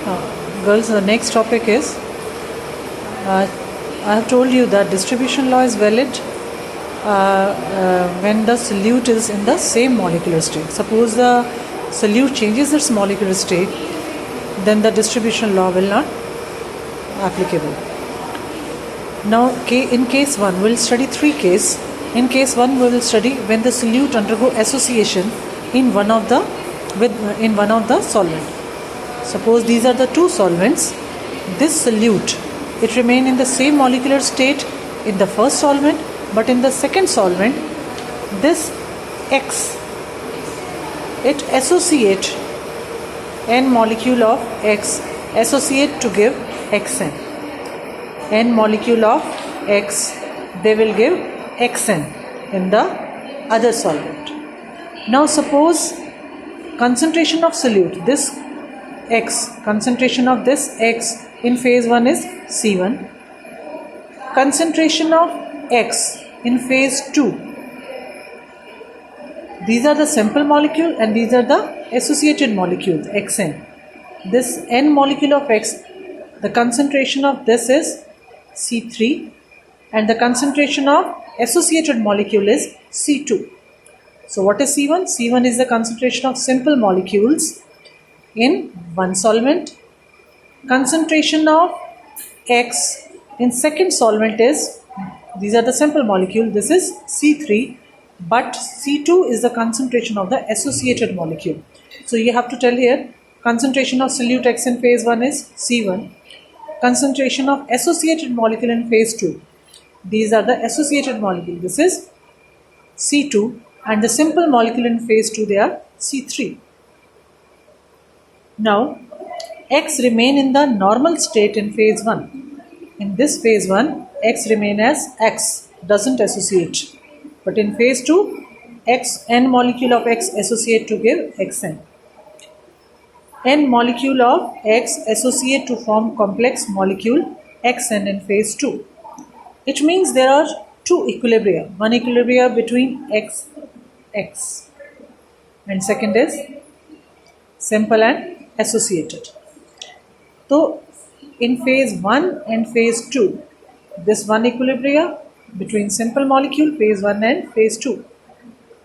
Girls, the next topic is I have told you that distribution law is valid when the solute is in the same molecular state. Suppose the solute changes its molecular state, then the distribution law will not applicable. Now, in case 1, we will study 3 cases. In case 1, we will study when the solute undergo association in one of the solvent. Suppose these are the 2 solvents. This solute, it remain in the same molecular state in the first solvent, but in the second solvent, this X, it associate n molecule of X associate to give Xn. N molecule of X, they will give Xn in the other solvent. Now suppose concentration of solute, this X, concentration of this X in phase 1 is C1. Concentration of X in phase 2. These are the simple molecule and these are the associated molecules, Xn. This N molecule of X, the concentration of this is C3 and the concentration of associated molecule is C2. So what is C1? C1 is the concentration of simple molecules in one solvent. Concentration of X in second solvent is, these are the simple molecule, this is C3, but C2 is the concentration of the associated molecule. So you have to tell here, concentration of solute X in phase 1 is C1, concentration of associated molecule in phase 2, these are the associated molecule, this is C2, and the simple molecule in phase 2, they are C3. Now, X remain in the normal state in phase 1. In this phase 1, X remain as X, doesn't associate. But in phase 2, N molecule of X associate to give Xn. N molecule of X associate to form complex molecule Xn in phase 2. It means there are 2 equilibria. One equilibria between X and second is simple and associated. So in phase 1 and phase 2, this one equilibria between simple molecule phase 1 and phase 2.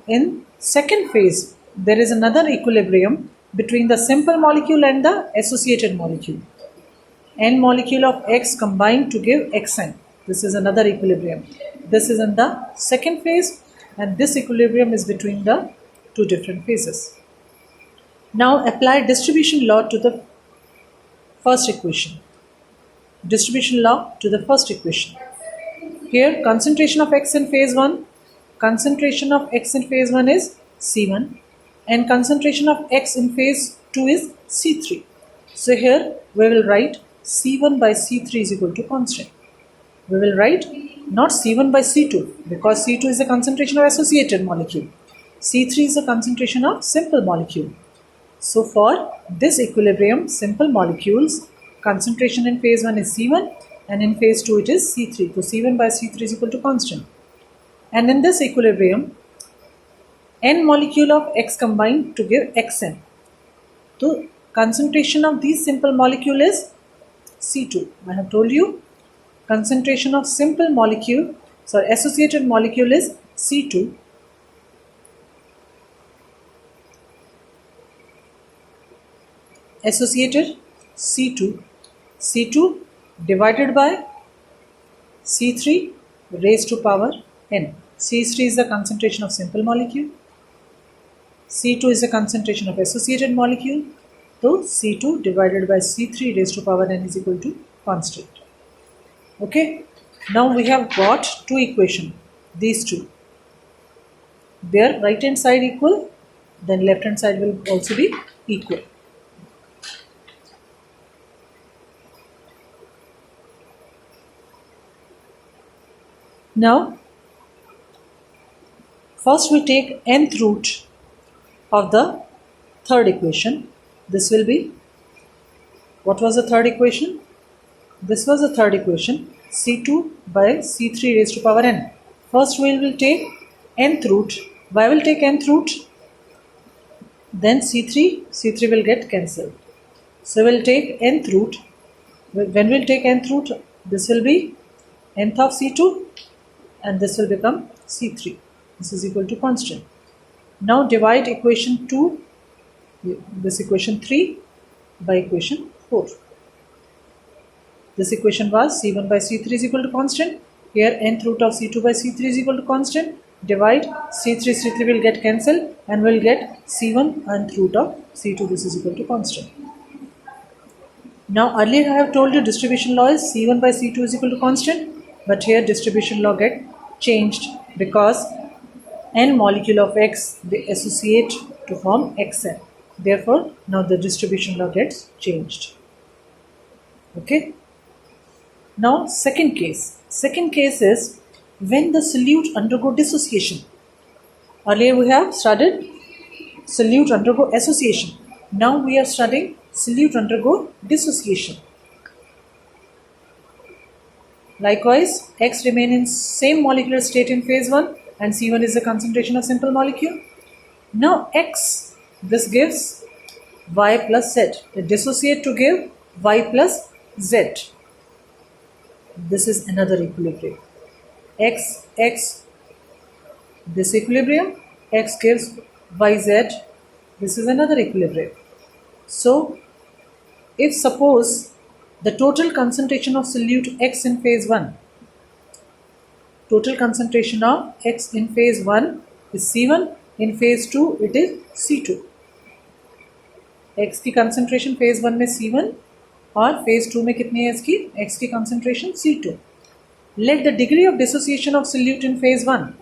In second phase, there is another equilibrium between the simple molecule and the associated molecule. N molecule of X combined to give Xn. This is another equilibrium. This is in the second phase and this equilibrium is between the 2 different phases. Now apply distribution law to the first equation. Distribution law to the first equation. Here concentration of X in phase 1, concentration of X in phase 1 is C1 and concentration of X in phase 2 is C3. So here we will write C1 by C3 is equal to constant. We will write not C1 by C2 because C2 is the concentration of associated molecule. C3 is the concentration of simple molecule. So for this equilibrium, simple molecules, concentration in phase 1 is C1 and in phase 2 it is C3. So C1 by C3 is equal to constant. And in this equilibrium, N molecule of X combined to give Xn. So concentration of these simple molecule is C2. I have told you concentration of simple molecule, associated molecule is C2. Associated C2 divided by C3 raised to power n. C3 is the concentration of simple molecule. C2 is the concentration of associated molecule. So C2 divided by C3 raised to power n is equal to constant. Okay. Now we have got 2 equations. These 2. Their right hand side equal, then left hand side will also be equal. Now, first we take nth root of the third equation. This will be, what was the third equation? This was the third equation, C2 by C3 raised to power n. First we will take nth root. Why will take nth root? Then C3 will get cancelled. So we'll take nth root. When we'll take nth root, this will be nth of C2 and this will become C3. This is equal to constant. Now divide equation 2, this equation 3 by equation 4. This equation was C1 by C3 is equal to constant. Here nth root of C2 by C3 is equal to constant. Divide C3, C3 will get cancelled and we'll get C1 nth root of C2. This is equal to constant. Now earlier I have told you distribution law is C1 by C2 is equal to constant. But here distribution law get changed because n molecule of X they associate to form Xn. Therefore now the distribution law gets changed. Okay. Now second case. Second case is when the solute undergo dissociation. Earlier we have studied solute undergo association. Now we are studying solute undergo dissociation. Likewise, X remain in same molecular state in phase 1 and C1 is the concentration of simple molecule. Now X, this gives Y plus Z. They dissociate to give Y plus Z. This is another equilibrium. X, this equilibrium, X gives YZ, this is another equilibrium. So, if suppose the total concentration of solute X in phase 1, total concentration of X in phase 1 is C1, in phase 2 it is C2. X की concentration phase 1 में C1 और phase 2 में कितनी है इसकी X की concentration C2. Let the degree of dissociation of solute in phase 1,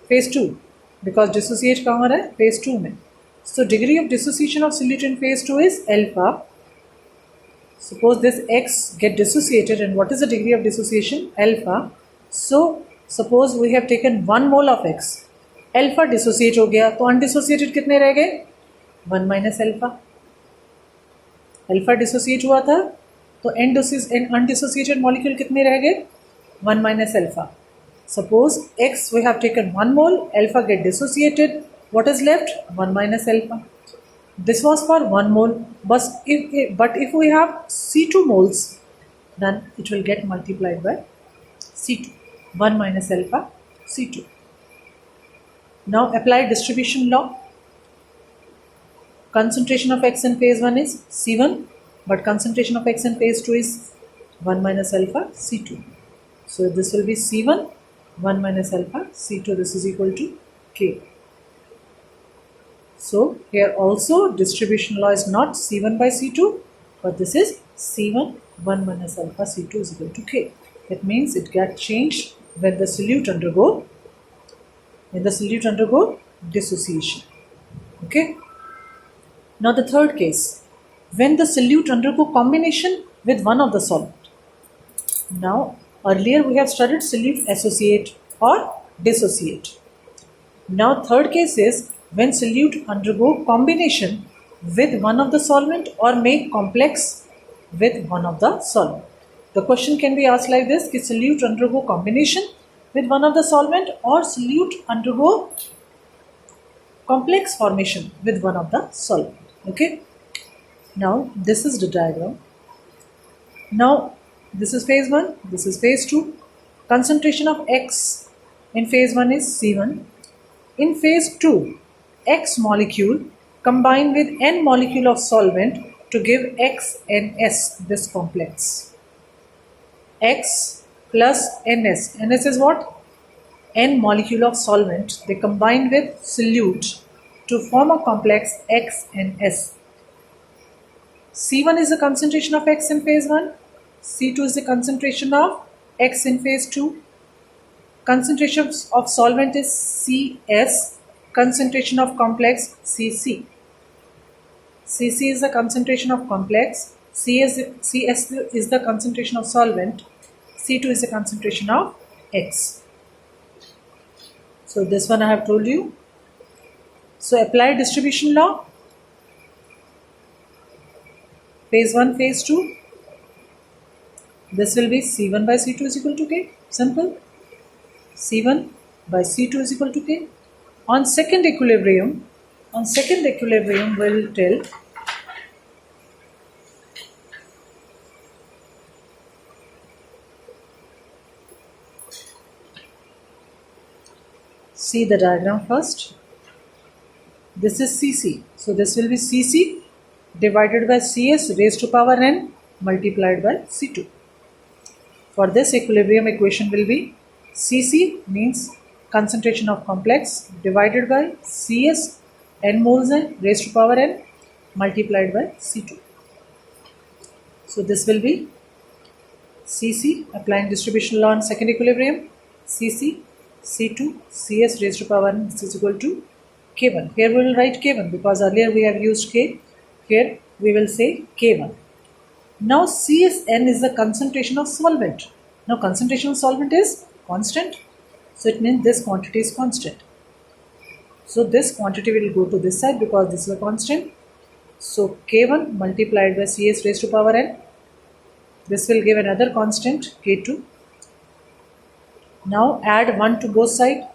phase 2, because dissociate कहाँ हो रहा है phase 2 में. So degree of dissociation of solute in phase 2 is alpha. Suppose this X get dissociated and what is the degree of dissociation? Alpha. So suppose we have taken 1 mole of X. Alpha dissociate हो गया तो undissociated कितने रह गए? 1 minus alpha. Alpha dissociate हुआ था तो undissociated molecule कितने रह गए? 1 minus alpha. Suppose X we have taken 1 mole, alpha get dissociated. What is left? 1 minus alpha. This was for 1 mole. But if we have C2 moles, then it will get multiplied by C2. 1 minus alpha C2. Now apply distribution law. Concentration of X in phase 1 is C1, but concentration of X in phase 2 is 1 minus alpha C2. So this will be C1, 1 minus alpha C2. This is equal to K. So here also distribution law is not C1 by C2, but this is C1, 1 minus alpha C2 is equal to K. It means it gets changed when the solute undergo dissociation. Okay. Now the third case, when the solute undergo combination with one of the solvent. Now earlier we have studied solute associate or dissociate. Now third case is when solute undergo combination with one of the solvent or make complex with one of the solvent. The question can be asked like this: कि solute undergo combination with one of the solvent or solute undergo complex formation with one of the solvent. Okay. Now this is the diagram. Now this is phase 1, this is phase 2. Concentration of X in phase 1 is C1. In phase 2, X molecule combine with N molecule of solvent to give XNS, this complex. X plus NS. NS is what? N molecule of solvent. They combine with solute to form a complex XNS. C1 is the concentration of X in phase 1. C2 is the concentration of X in phase 2. Concentration of solvent is CS. Concentration of complex CC. CC is the concentration of complex. CS is the concentration of solvent. C2 is the concentration of X. So this one I have told you. So apply distribution law. Phase 1, phase 2. This will be C1 by C2 is equal to K. Simple. C1 by C2 is equal to K. On second equilibrium, we will tell see the diagram first. This is Cc, so this will be Cc divided by Cs raised to power n multiplied by C2. For this, equilibrium equation will be Cc means concentration of complex divided by Cs n moles n raised to power n multiplied by C2. So this will be Cc, applying distribution law on second equilibrium, Cc C2 Cs raised to power n is equal to K1. Here we will write K1 because earlier we have used K. Here we will say K1. Now Csn is the concentration of solvent. Now concentration of solvent is constant. So it means this quantity is constant. So this quantity will go to this side because this is a constant. So K1 multiplied by Cs raised to power n. This will give another constant K2. Now add 1 to both sides.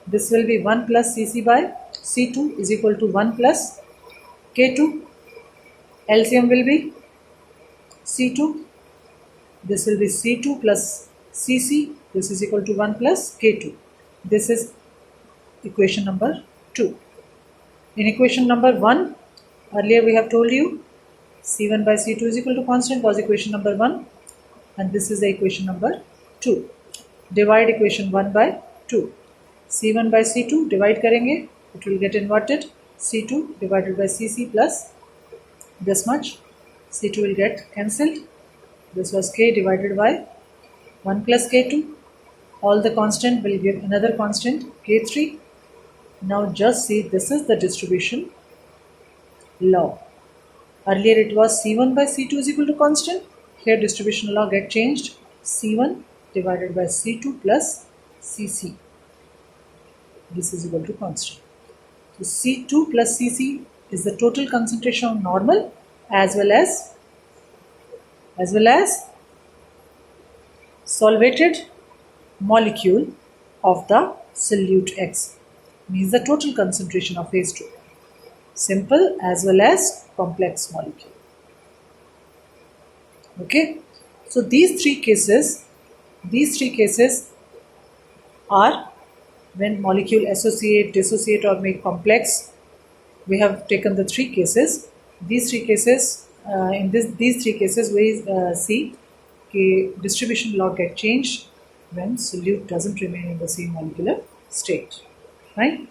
This will be 1 plus Cc by C2 is equal to 1 plus K2. LCM will be C2. This will be C2 plus Cc. This is equal to 1 plus K2. This is equation number 2. In equation number 1, earlier we have told you C1 by C2 is equal to constant was equation number 1, and this is the equation number 2. Divide equation 1 by 2. C1 by C2 divide करेंगे, it will get inverted. C2 divided by Cc plus this much. C2 will get cancelled. This was K divided by 1 plus K2. All the constant will give another constant K3. Now just see, this is the distribution law. Earlier it was C1 by C2 is equal to constant. Here distribution law get changed. C1 divided by C2 plus Cc. This is equal to constant. So C2 plus Cc is the total concentration of normal as well as solvated molecule of the solute X. Means the total concentration of phase 2. Simple as well as complex molecule. Okay. So these three cases are when molecule associate, dissociate or make complex. We have taken the three cases. These three cases, these three cases we see that distribution law get changed when solute doesn't remain in the same molecular state. Right?